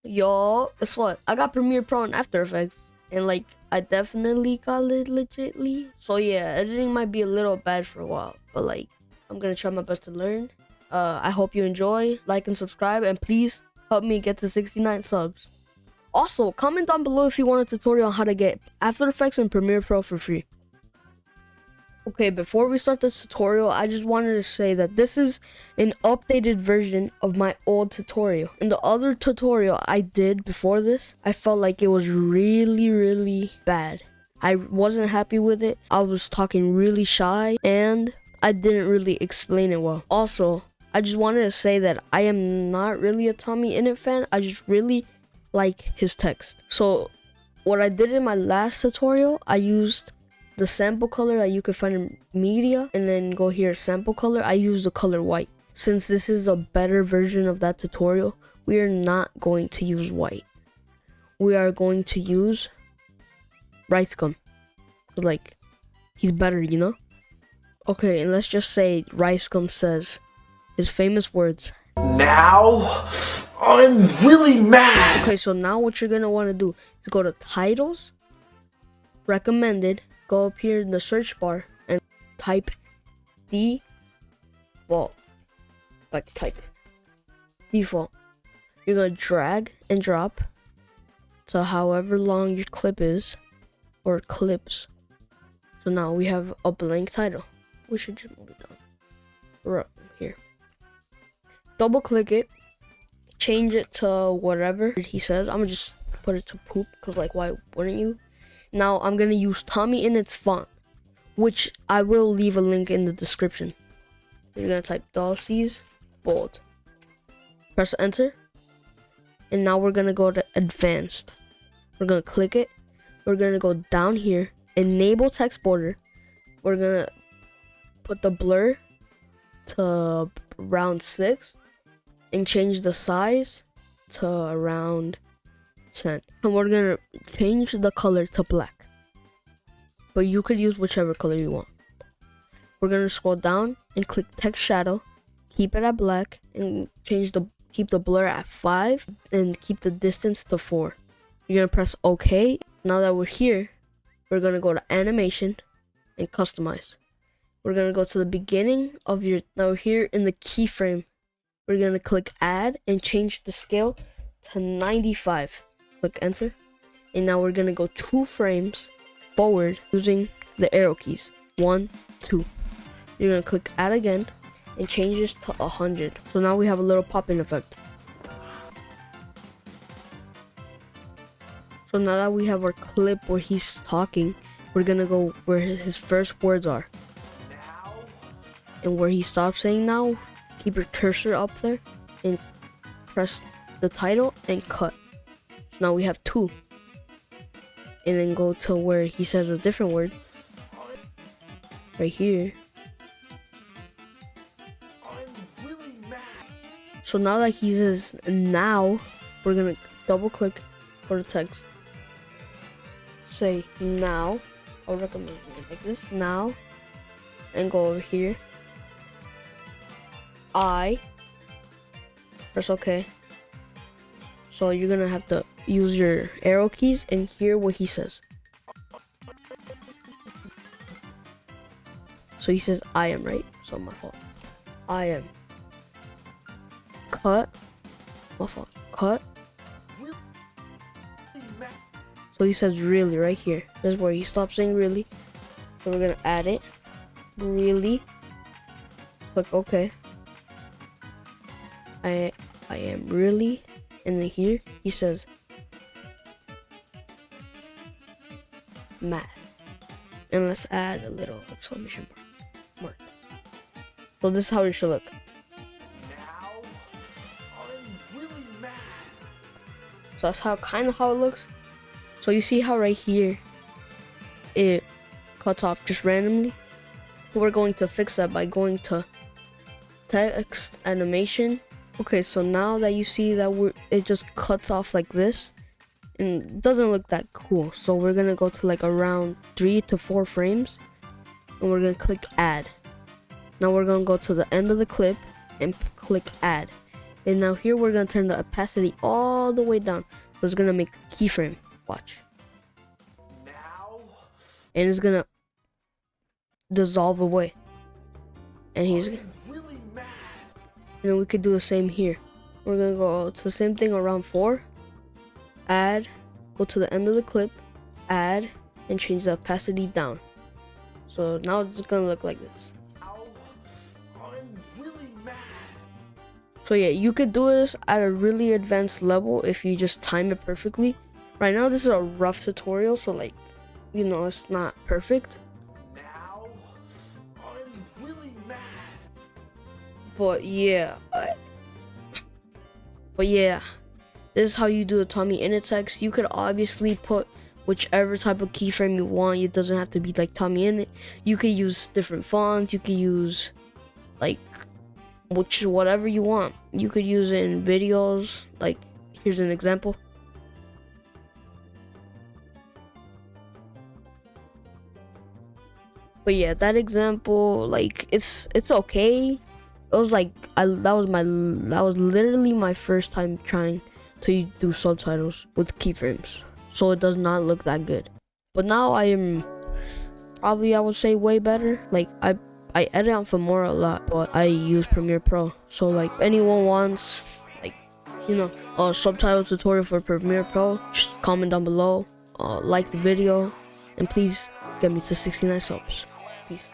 Yo, guess what? I got Premiere Pro and After Effects. And like, I definitely got it legitly. So yeah, editing might be a little bad for a while. But like, I'm gonna try my best to learn. I hope you enjoy. Like and subscribe. And please help me get to 69 subs. Also, comment down below if you want a tutorial on how to get After Effects and Premiere Pro for free. Okay, before we start this tutorial, I just wanted to say that this is an updated version of my old tutorial. In the other tutorial I did before this, I felt like it was really bad. I wasn't happy with it. I was talking really shy and I didn't really explain it well. Also, I just wanted to say that I am not really a Tommyinit fan. I just really like his text. So what I did in my last tutorial, I used the sample color that you could find in media, and then go here, sample color. I use the color white. Since this is a better version of that tutorial, we are not going to use white. We are going to use rice gum. Like, he's better, you know? Okay, and let's just say rice gum says his famous words. Now, I'm really mad. Okay, so now what you're gonna want to do is go to titles, recommended, go up here in the search bar and type default. Like, type default. You're gonna drag and drop to however long your clip is, or clips. So now we have a blank title. We should just move it down right here. Double click it, change it to whatever he says. I'm gonna just put it to poop, because like, why wouldn't you? Now I'm gonna use Tommyinit's font, which I will leave a link in the description. You're gonna type $C's bold. Press enter. And now we're gonna go to advanced. We're gonna click it. We're gonna go down here, enable text border. We're gonna put the blur to around 6 and change the size to around 10. And we're gonna change the color to black, but you could use whichever color you want. We're gonna scroll down and click text shadow, keep it at black, and keep the blur at 5 and keep the distance to 4. You're gonna press OK. Now that we're here, we're gonna go to animation and customize. We're gonna go to the beginning of your, now we're here in the keyframe. We're gonna click add and change the scale to 95. Click enter. And now we're gonna go 2 frames forward using the arrow keys. 1, 2. You're gonna click add again and change this to 100. So now we have a little pop-in effect. So now that we have our clip where he's talking, we're gonna go where his first words are. And where he stops saying now, keep your cursor up there and press the title and cut. So now we have 2. And then go to where he says a different word. Right here. I'm really mad. So now that he says now, we're gonna double click for the text. Say now. I'll recommend it like this. Now. And go over here. Press OK. So you're gonna have to use your arrow keys and hear what he says. So he says I am, right? So my fault. I am. Cut. My fault. Cut. So he says really right here. This is where he stops saying really. So we're gonna add it. Really. Click OK. I am really. And then here he says mad. And let's add a little exclamation mark. So this is how it should look. Now, I'm really mad. So that's how it looks. So you see how right here it cuts off just randomly? We're going to fix that by going to text animation. Okay, so now that you see that it just cuts off like this, and it doesn't look that cool. So we're gonna go to like around 3 to 4 frames, and we're gonna click add. Now we're gonna go to the end of the clip and click add. And now here we're gonna turn the opacity all the way down. So it's gonna make a keyframe. Watch. Now And it's gonna dissolve away. And he's I'm really mad. and then we could do the same here. We're gonna go to the same thing around 4. Add, go to the end of the clip, add, and change the opacity down. So now it's gonna look like this. Now I'm really mad. So yeah, you could do this at a really advanced level if you just time it perfectly. Right now this is a rough tutorial, so like, you know, it's not perfect. Now I'm really mad. But yeah, this is how you do the Tommyinit text. You could obviously put whichever type of keyframe you want. It doesn't have to be like Tommyinit. You could use different fonts. You could use like whatever you want. You could use it in videos. Like here's an example. But yeah, that example, like it's okay. It was like that was literally my first time trying to do subtitles with keyframes, so it does not look that good. But now I am probably, I would say, way better. Like I edit on FIlmora a lot, but I use Premiere Pro. So like if anyone wants, like, you know, a subtitle tutorial for Premiere Pro, just comment down below, like the video, and please get me to 69 subs. Peace.